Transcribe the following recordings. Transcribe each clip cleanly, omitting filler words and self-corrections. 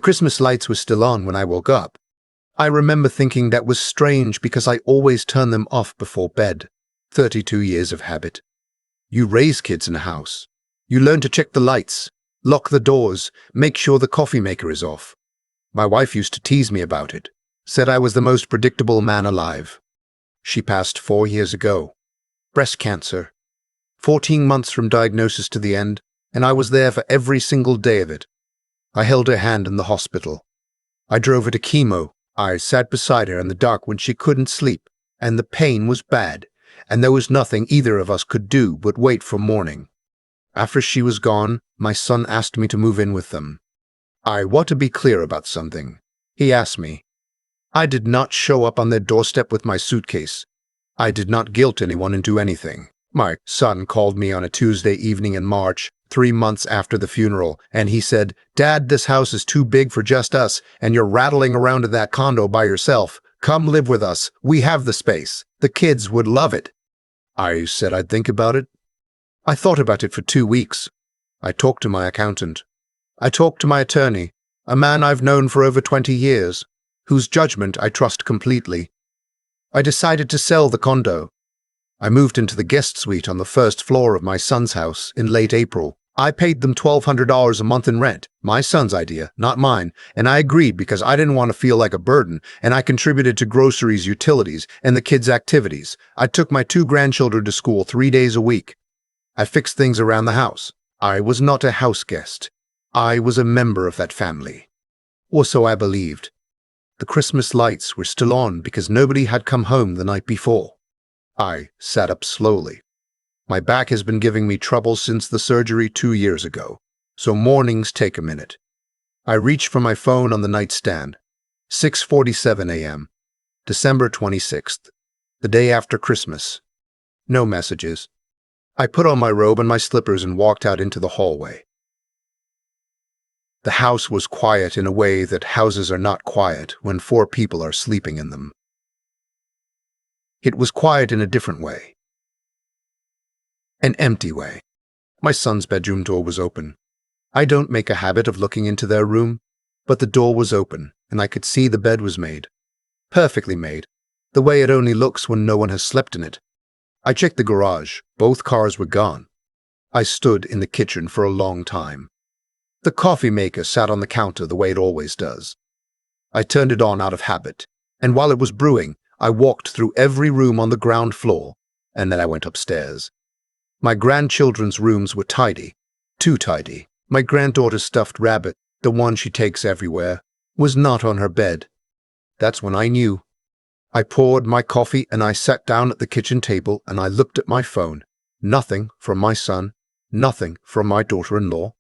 Christmas lights were still on when I woke up. I remember thinking that was strange because I always turn them off before bed. 32 years of habit. You raise kids in a house. You learn to check the lights, lock the doors, make sure the coffee maker is off. My wife used to tease me about it, said I was the most predictable man alive. She passed 4 years ago. Breast cancer. 14 months from diagnosis to the end, and I was there for every single day of it. I held her hand in the hospital. I drove her to chemo. I sat beside her in the dark when she couldn't sleep, and the pain was bad, and there was nothing either of us could do but wait for morning. After she was gone, my son asked me to move in with them. I want to be clear about something. He asked me. I did not show up on their doorstep with my suitcase. I did not guilt anyone into anything. My son called me on a Tuesday evening in March, 3 months after the funeral, and he said, "Dad, this house is too big for just us, and you're rattling around in that condo by yourself. Come live with us. We have the space. The kids would love it." I said I'd think about it. I thought about it for 2 weeks. I talked to my accountant. I talked to my attorney, a man I've known for over 20 years, whose judgment I trust completely. I decided to sell the condo. I moved into the guest suite on the first floor of my son's house in late April. I paid them $1,200 a month in rent, my son's idea, not mine, and I agreed because I didn't want to feel like a burden, and I contributed to groceries, utilities, and the kids' activities. I took my 2 grandchildren to school 3 days a week. I fixed things around the house. I was not a house guest. I was a member of that family. Or so I believed. The Christmas lights were still on because nobody had come home the night before. I sat up slowly. My back has been giving me trouble since the surgery 2 years ago, so mornings take a minute. I reached for my phone on the nightstand. 6:47 a.m., December 26th, the day after Christmas. No messages. I put on my robe and my slippers and walked out into the hallway. The house was quiet in a way that houses are not quiet when 4 people are sleeping in them. It was quiet in a different way. An empty way. My son's bedroom door was open. I don't make a habit of looking into their room, but the door was open, and I could see the bed was made. Perfectly made, the way it only looks when no one has slept in it. I checked the garage. Both cars were gone. I stood in the kitchen for a long time. The coffee maker sat on the counter the way it always does. I turned it on out of habit, and while it was brewing, I walked through every room on the ground floor, and then I went upstairs. My grandchildren's rooms were tidy, too tidy. My granddaughter's stuffed rabbit, the one she takes everywhere, was not on her bed. That's when I knew. I poured my coffee and I sat down at the kitchen table and I looked at my phone. Nothing from my son, nothing from my daughter-in-law.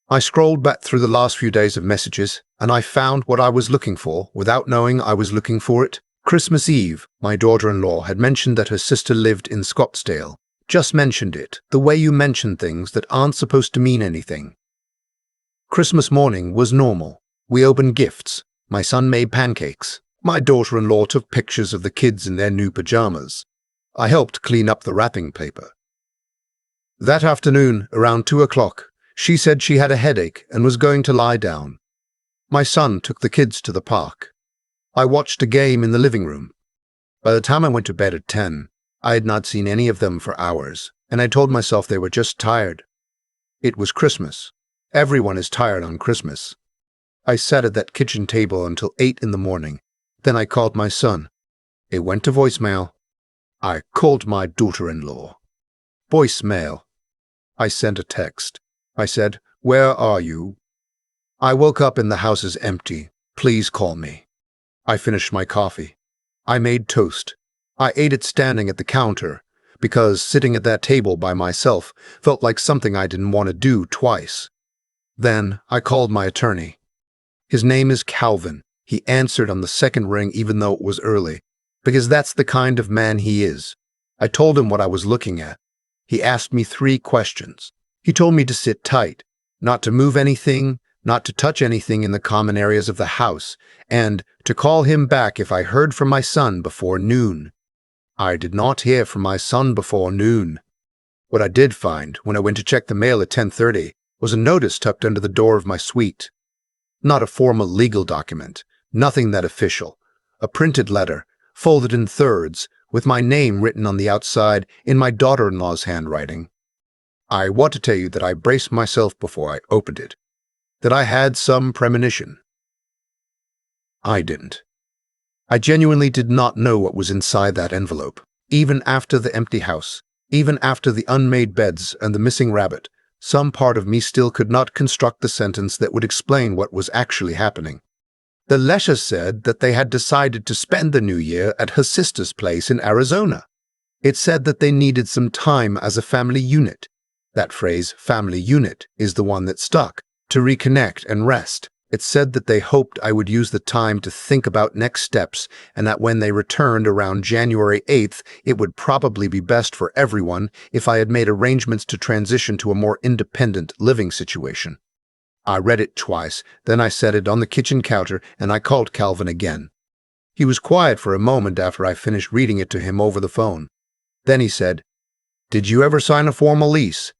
I scrolled back through the last few days of messages, and I found what I was looking for without knowing I was looking for it. Christmas Eve, my daughter-in-law had mentioned that her sister lived in Scottsdale. Just mentioned it, the way you mention things that aren't supposed to mean anything. Christmas morning was normal. We opened gifts. My son made pancakes. My daughter-in-law took pictures of the kids in their new pajamas. I helped clean up the wrapping paper. That afternoon, around 2 o'clock, she said she had a headache and was going to lie down. My son took the kids to the park. I watched a game in the living room. By the time I went to bed at 10, I had not seen any of them for hours, and I told myself they were just tired. It was Christmas. Everyone is tired on Christmas. I sat at that kitchen table until 8 in the morning. Then I called my son. It went to voicemail. I called my daughter-in-law. Voicemail. I sent a text. I said, "Where are you? I woke up and the house is empty. Please call me." I finished my coffee. I made toast. I ate it standing at the counter because sitting at that table by myself felt like something I didn't want to do twice. Then I called my attorney. His name is Calvin. He answered on the second ring even though it was early, because that's the kind of man he is. I told him what I was looking at. He asked me 3 questions. He told me to sit tight, not to move anything, not to touch anything in the common areas of the house, and to call him back if I heard from my son before noon. I did not hear from my son before noon. What I did find when I went to check the mail at 10:30 was a notice tucked under the door of my suite. Not a formal legal document, nothing that official. A printed letter, folded in thirds, with my name written on the outside in my daughter-in-law's handwriting. I want to tell you that I braced myself before I opened it, that I had some premonition. I didn't. I genuinely did not know what was inside that envelope. Even after the empty house, even after the unmade beds and the missing rabbit, some part of me still could not construct the sentence that would explain what was actually happening. The letter said that they had decided to spend the new year at her sister's place in Arizona. It said that they needed some time as a family unit. That phrase, family unit, is the one that stuck, to reconnect and rest. It said that they hoped I would use the time to think about next steps and that when they returned around January 8th, it would probably be best for everyone if I had made arrangements to transition to a more independent living situation. I read it twice, then I set it on the kitchen counter and I called Calvin again. He was quiet for a moment after I finished reading it to him over the phone. Then he said, "Did you ever sign a formal lease?"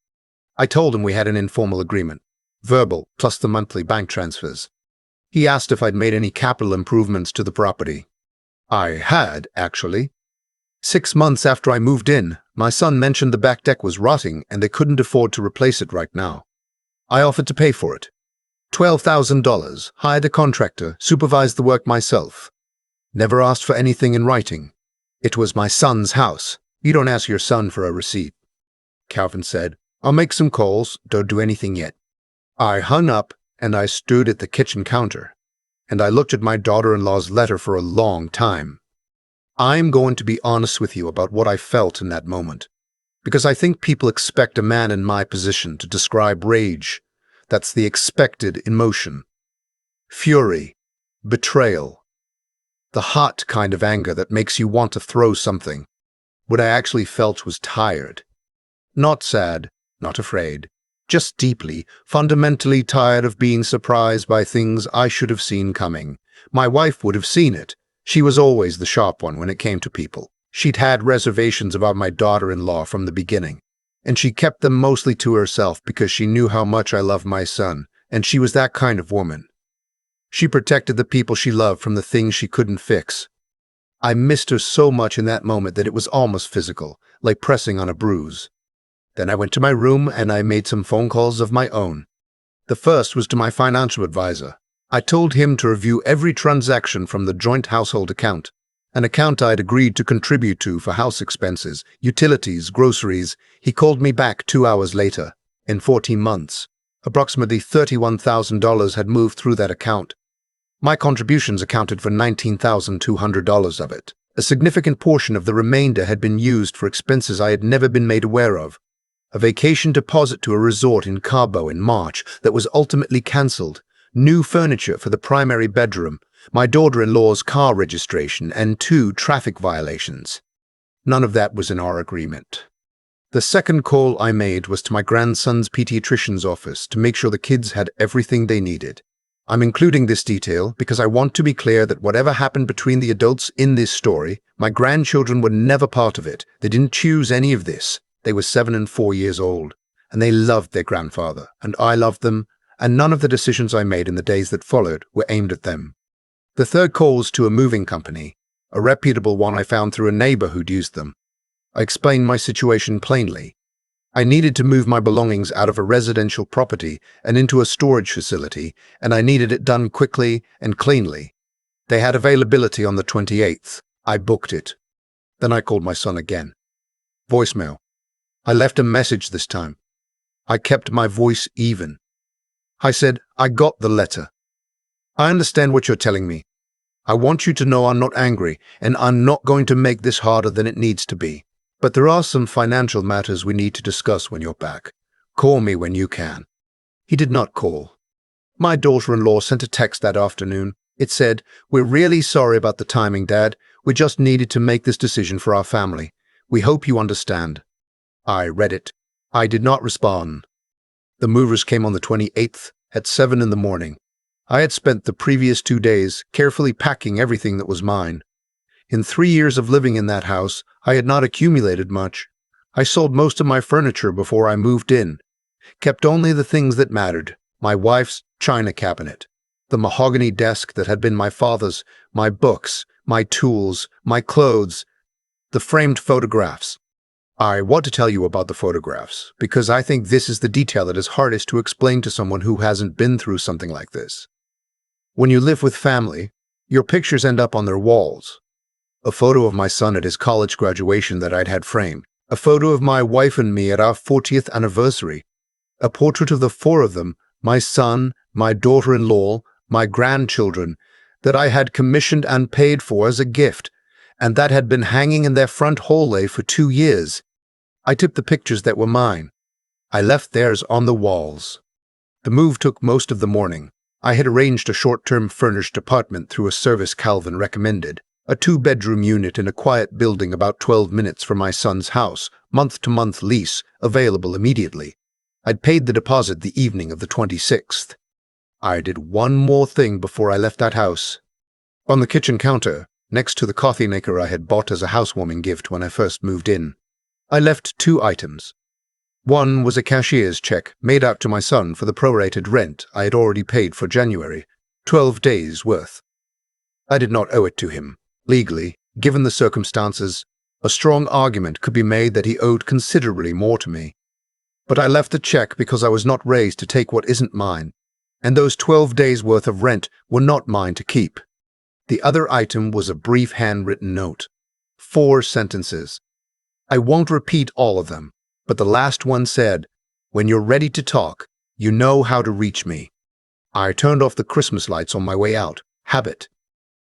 I told him we had an informal agreement, verbal plus the monthly bank transfers. He asked if I'd made any capital improvements to the property. I had, actually. 6 months after I moved in, my son mentioned the back deck was rotting and they couldn't afford to replace it right now. I offered to pay for it. $12,000, hired a contractor, supervised the work myself. Never asked for anything in writing. It was my son's house. You don't ask your son for a receipt. Calvin said, "I'll make some calls, don't do anything yet." I hung up and I stood at the kitchen counter, and I looked at my daughter-in-law's letter for a long time. I'm going to be honest with you about what I felt in that moment, because I think people expect a man in my position to describe rage. That's the expected emotion. Fury, betrayal, the hot kind of anger that makes you want to throw something. What I actually felt was tired. Not sad, not afraid, just deeply, fundamentally tired of being surprised by things I should have seen coming. My wife would have seen it. She was always the sharp one when it came to people. She'd had reservations about my daughter-in-law from the beginning, and she kept them mostly to herself because she knew how much I loved my son, and she was that kind of woman. She protected the people she loved from the things she couldn't fix. I missed her so much in that moment that it was almost physical, like pressing on a bruise. Then I went to my room and I made some phone calls of my own. The first was to my financial advisor. I told him to review every transaction from the joint household account, an account I'd agreed to contribute to for house expenses, utilities, groceries. He called me back 2 hours later. In 14 months, approximately $31,000 had moved through that account. My contributions accounted for $19,200 of it. A significant portion of the remainder had been used for expenses I had never been made aware of. A vacation deposit to a resort in Cabo in March that was ultimately cancelled, new furniture for the primary bedroom, my daughter-in-law's car registration, and 2 traffic violations. None of that was in our agreement. The second call I made was to my grandson's pediatrician's office to make sure the kids had everything they needed. I'm including this detail because I want to be clear that whatever happened between the adults in this story, my grandchildren were never part of it. They didn't choose any of this. They were 7 and 4 years old, and they loved their grandfather, and I loved them, and none of the decisions I made in the days that followed were aimed at them. The third call was to a moving company, a reputable one I found through a neighbor who'd used them. I explained my situation plainly. I needed to move my belongings out of a residential property and into a storage facility, and I needed it done quickly and cleanly. They had availability on the 28th. I booked it. Then I called my son again. Voicemail. I left a message this time. I kept my voice even. I said, "I got the letter. I understand what you're telling me. I want you to know I'm not angry, and I'm not going to make this harder than it needs to be. But there are some financial matters we need to discuss when you're back. Call me when you can." He did not call. My daughter-in-law sent a text that afternoon. It said, "We're really sorry about the timing, Dad. We just needed to make this decision for our family. We hope you understand." I read it. I did not respond. The movers came on the 28th at 7 in the morning. I had spent the previous 2 days carefully packing everything that was mine. In 3 years of living in that house, I had not accumulated much. I sold most of my furniture before I moved in. kept only the things that mattered: my wife's china cabinet, the mahogany desk that had been my father's, my books, my tools, my clothes, the framed photographs. I want to tell you about the photographs, because I think this is the detail that is hardest to explain to someone who hasn't been through something like this. When you live with family, your pictures end up on their walls. A photo of my son at his college graduation that I'd had framed, a photo of my wife and me at our 40th anniversary, a portrait of the four of them, my son, my daughter-in-law, my grandchildren, that I had commissioned and paid for as a gift, and that had been hanging in their front hallway for 2 years. I took the pictures that were mine. I left theirs on the walls. The move took most of the morning. I had arranged a short-term furnished apartment through a service Calvin recommended, a 2-bedroom unit in a quiet building about 12 minutes from my son's house, month-to-month lease, available immediately. I'd paid the deposit the evening of the 26th. I did one more thing before I left that house. On the kitchen counter, next to the coffee maker I had bought as a housewarming gift when I first moved in, I left 2 items. One was a cashier's check made out to my son for the prorated rent I had already paid for January, 12 days' worth. I did not owe it to him. Legally, given the circumstances, a strong argument could be made that he owed considerably more to me. But I left the check because I was not raised to take what isn't mine, and those 12 days' worth of rent were not mine to keep. The other item was a brief handwritten note. 4 sentences. I won't repeat all of them, but the last one said, "When you're ready to talk, you know how to reach me." I turned off the Christmas lights on my way out. Habit.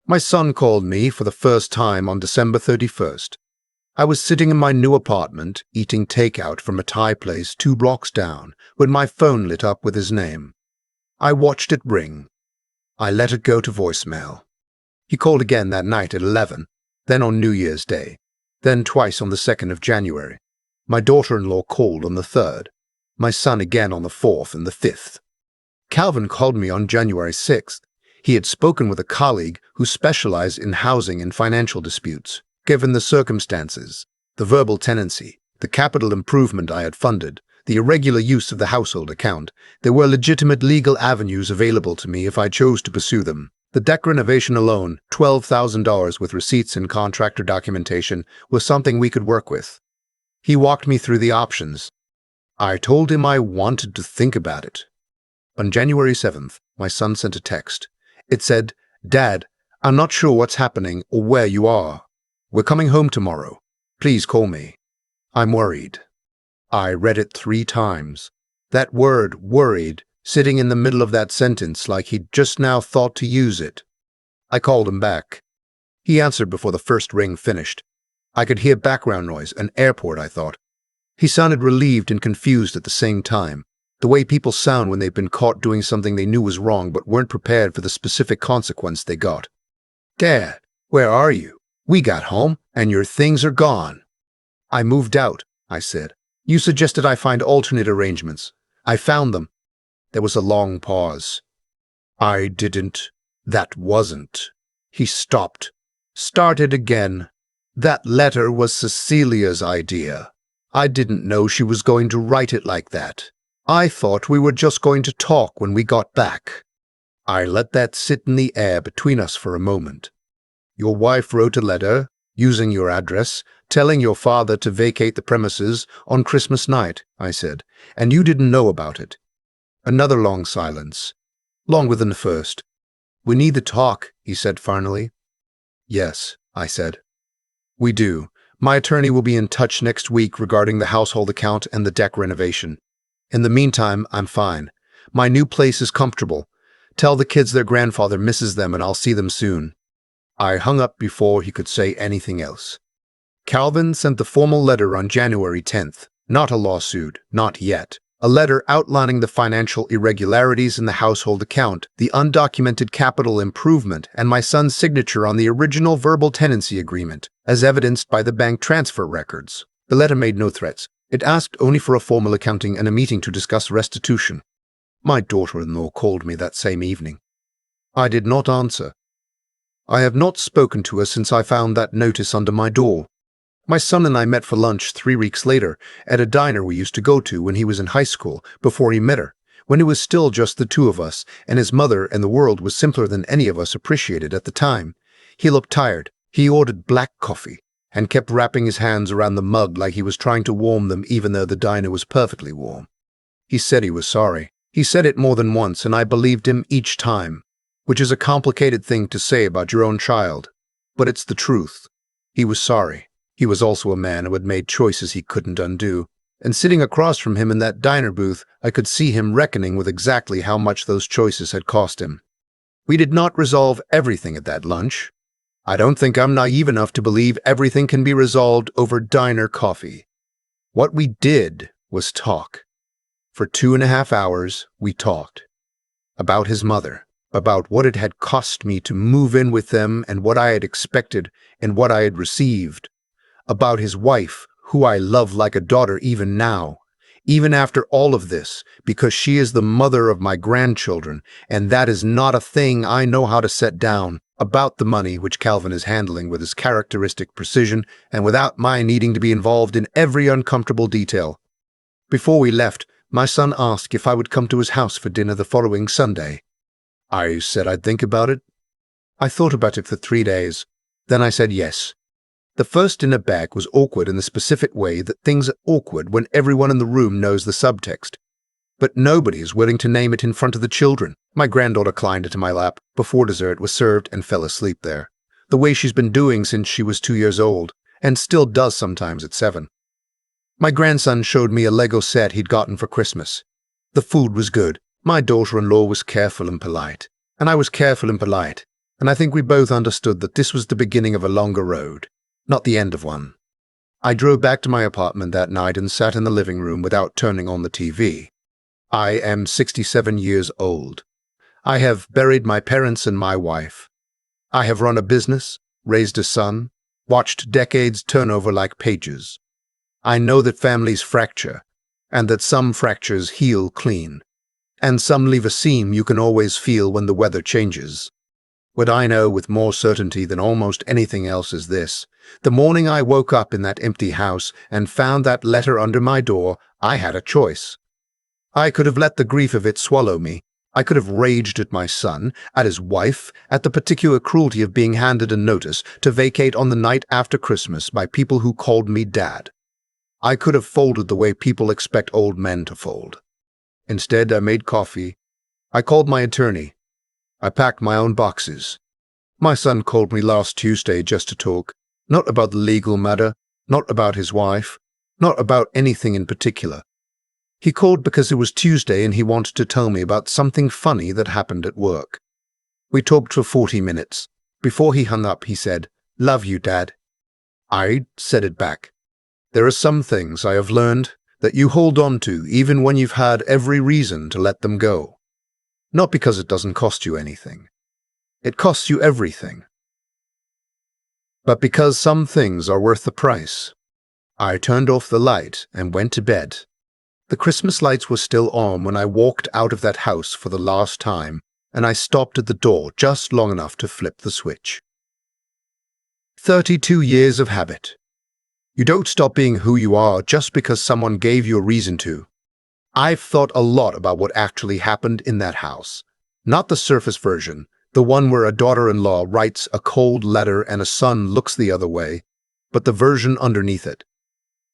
My son called me for the first time on December 31st. I was sitting in my new apartment, eating takeout from a Thai place 2 blocks down, when my phone lit up with his name. I watched it ring. I let it go to voicemail. He called again that night at 11, then on New Year's Day, then twice on the 2nd of January. My daughter-in-law called on the 3rd, my son again on the 4th and the 5th. Calvin called me on January 6th. He had spoken with a colleague who specialized in housing and financial disputes. Given the circumstances, the verbal tenancy, the capital improvement I had funded, the irregular use of the household account, there were legitimate legal avenues available to me if I chose to pursue them. The deck renovation alone, $12,000 with receipts and contractor documentation, was something we could work with. He walked me through the options. I told him I wanted to think about it. On January 7th, my son sent a text. It said, "Dad, I'm not sure what's happening or where you are. We're coming home tomorrow. Please call me. I'm worried." I read it 3 times. That word, worried, sitting in the middle of that sentence like he'd just now thought to use it. I called him back. He answered before the first ring finished. I could hear background noise, an airport, I thought. He sounded relieved and confused at the same time, the way people sound when they've been caught doing something they knew was wrong but weren't prepared for the specific consequence they got. "Dad, where are you? We got home, and your things are gone." "I moved out," I said. "You suggested I find alternate arrangements. I found them." There was a long pause. "I didn't. That wasn't." He stopped. Started again. "That letter was Cecilia's idea. I didn't know she was going to write it like that. I thought we were just going to talk when we got back." I let that sit in the air between us for a moment. "Your wife wrote a letter, using your address, telling your father to vacate the premises on Christmas night," I said, "and you didn't know about it." Another long silence, longer than the first. "We need to talk," he said finally. "Yes," I said. "We do. My attorney will be in touch next week regarding the household account and the deck renovation. In the meantime, I'm fine. My new place is comfortable. Tell the kids their grandfather misses them and I'll see them soon." I hung up before he could say anything else. Calvin sent the formal letter on January 10th. Not a lawsuit, not yet. A letter outlining the financial irregularities in the household account, the undocumented capital improvement, and my son's signature on the original verbal tenancy agreement, as evidenced by the bank transfer records. The letter made no threats. It asked only for a formal accounting and a meeting to discuss restitution. My daughter-in-law called me that same evening. I did not answer. I have not spoken to her since I found that notice under my door. My son and I met for lunch 3 weeks later at a diner we used to go to when he was in high school, before he met her, when it was still just the two of us, and his mother, and the world was simpler than any of us appreciated at the time. He looked tired. He ordered black coffee and kept wrapping his hands around the mug like he was trying to warm them even though the diner was perfectly warm. He said he was sorry. He said it more than once, and I believed him each time, which is a complicated thing to say about your own child, but it's the truth. He was sorry. He was also a man who had made choices he couldn't undo, and sitting across from him in that diner booth, I could see him reckoning with exactly how much those choices had cost him. We did not resolve everything at that lunch. I don't think I'm naive enough to believe everything can be resolved over diner coffee. What we did was talk. For 2.5 hours, we talked. About his mother, about what it had cost me to move in with them and what I had expected and what I had received. About his wife, who I love like a daughter even now, even after all of this, because she is the mother of my grandchildren, and that is not a thing I know how to set down. About the money, which Calvin is handling with his characteristic precision and without my needing to be involved in every uncomfortable detail. Before we left, my son asked if I would come to his house for dinner the following Sunday. I said I'd think about it. I thought about it for 3 days. Then I said yes. The first dinner back was awkward in the specific way that things are awkward when everyone in the room knows the subtext. But nobody is willing to name it in front of the children. My granddaughter climbed into my lap before dessert was served and fell asleep there, the way she's been doing since she was 2 years old, and still does sometimes at 7. My grandson showed me a Lego set he'd gotten for Christmas. The food was good. My daughter-in-law was careful and polite, and I was careful and polite, and I think we both understood that this was the beginning of a longer road, not the end of one. I drove back to my apartment that night and sat in the living room without turning on the TV. I am 67 years old. I have buried my parents and my wife. I have run a business, raised a son, watched decades turn over like pages. I know that families fracture, and that some fractures heal clean, and some leave a seam you can always feel when the weather changes. What I know with more certainty than almost anything else is this: the morning I woke up in that empty house and found that letter under my door, I had a choice. I could have let the grief of it swallow me. I could have raged at my son, at his wife, at the particular cruelty of being handed a notice to vacate on the night after Christmas by people who called me Dad. I could have folded the way people expect old men to fold. Instead, I made coffee. I called my attorney. I packed my own boxes. My son called me last Tuesday just to talk, not about the legal matter, not about his wife, not about anything in particular. He called because it was Tuesday and he wanted to tell me about something funny that happened at work. We talked for 40 minutes. Before he hung up, he said, "Love you, Dad." I said it back. There are some things I have learned that you hold on to even when you've had every reason to let them go. Not because it doesn't cost you anything. It costs you everything. But because some things are worth the price. I turned off the light and went to bed. The Christmas lights were still on when I walked out of that house for the last time, and I stopped at the door just long enough to flip the switch. 32 years of habit. You don't stop being who you are just because someone gave you a reason to. I've thought a lot about what actually happened in that house. Not the surface version, the one where a daughter-in-law writes a cold letter and a son looks the other way, but the version underneath it.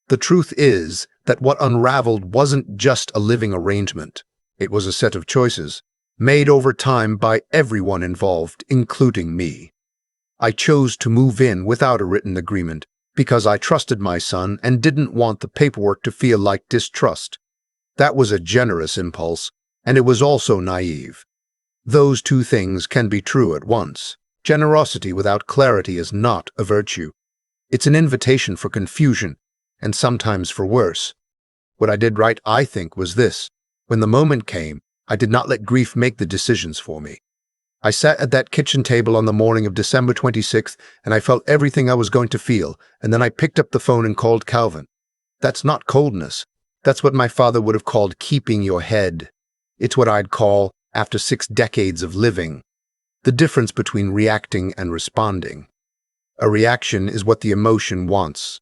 The truth is that what unraveled wasn't just a living arrangement. It was a set of choices, made over time by everyone involved, including me. I chose to move in without a written agreement, because I trusted my son and didn't want the paperwork to feel like distrust. That was a generous impulse, and it was also naive. Those two things can be true at once. Generosity without clarity is not a virtue. It's an invitation for confusion, and sometimes for worse. What I did right, I think, was this. When the moment came, I did not let grief make the decisions for me. I sat at that kitchen table on the morning of December 26th, and I felt everything I was going to feel, and then I picked up the phone and called Calvin. That's not coldness. That's what my father would have called keeping your head. It's what I'd call, after 6 decades of living, the difference between reacting and responding. A reaction is what the emotion wants.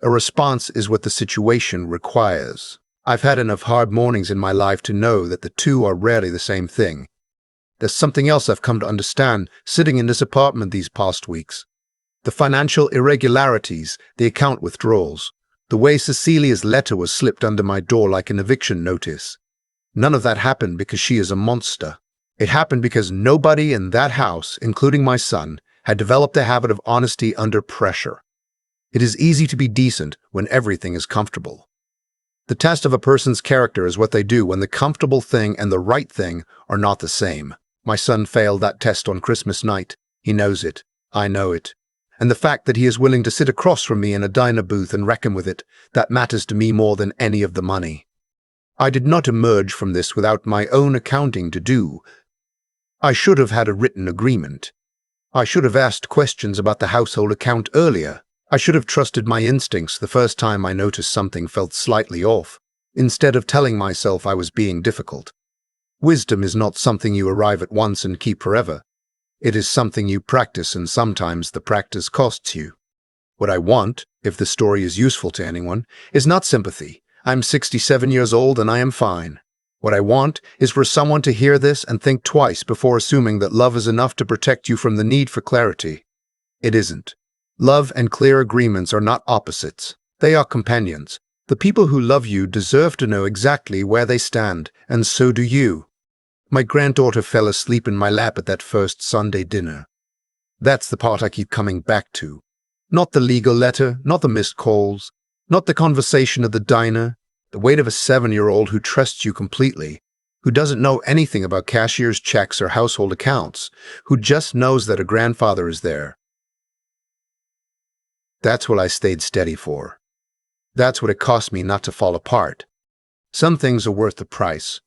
A response is what the situation requires. I've had enough hard mornings in my life to know that the two are rarely the same thing. There's something else I've come to understand sitting in this apartment these past weeks. The financial irregularities, the account withdrawals, the way Cecilia's letter was slipped under my door like an eviction notice. None of that happened because she is a monster. It happened because nobody in that house, including my son, had developed a habit of honesty under pressure. It is easy to be decent when everything is comfortable. The test of a person's character is what they do when the comfortable thing and the right thing are not the same. My son failed that test on Christmas night. He knows it. I know it. And the fact that he is willing to sit across from me in a diner booth and reckon with it, that matters to me more than any of the money. I did not emerge from this without my own accounting to do. I should have had a written agreement. I should have asked questions about the household account earlier. I should have trusted my instincts the first time I noticed something felt slightly off, instead of telling myself I was being difficult. Wisdom is not something you arrive at once and keep forever. It is something you practice, and sometimes the practice costs you. What I want, if the story is useful to anyone, is not sympathy. I'm 67 years old and I am fine. What I want is for someone to hear this and think twice before assuming that love is enough to protect you from the need for clarity. It isn't. Love and clear agreements are not opposites. They are companions. The people who love you deserve to know exactly where they stand, and so do you. My granddaughter fell asleep in my lap at that first Sunday dinner. That's the part I keep coming back to. Not the legal letter, not the missed calls, not the conversation at the diner, the weight of a 7-year-old who trusts you completely, who doesn't know anything about cashier's checks or household accounts, who just knows that a grandfather is there. That's what I stayed steady for. That's what it cost me not to fall apart. Some things are worth the price.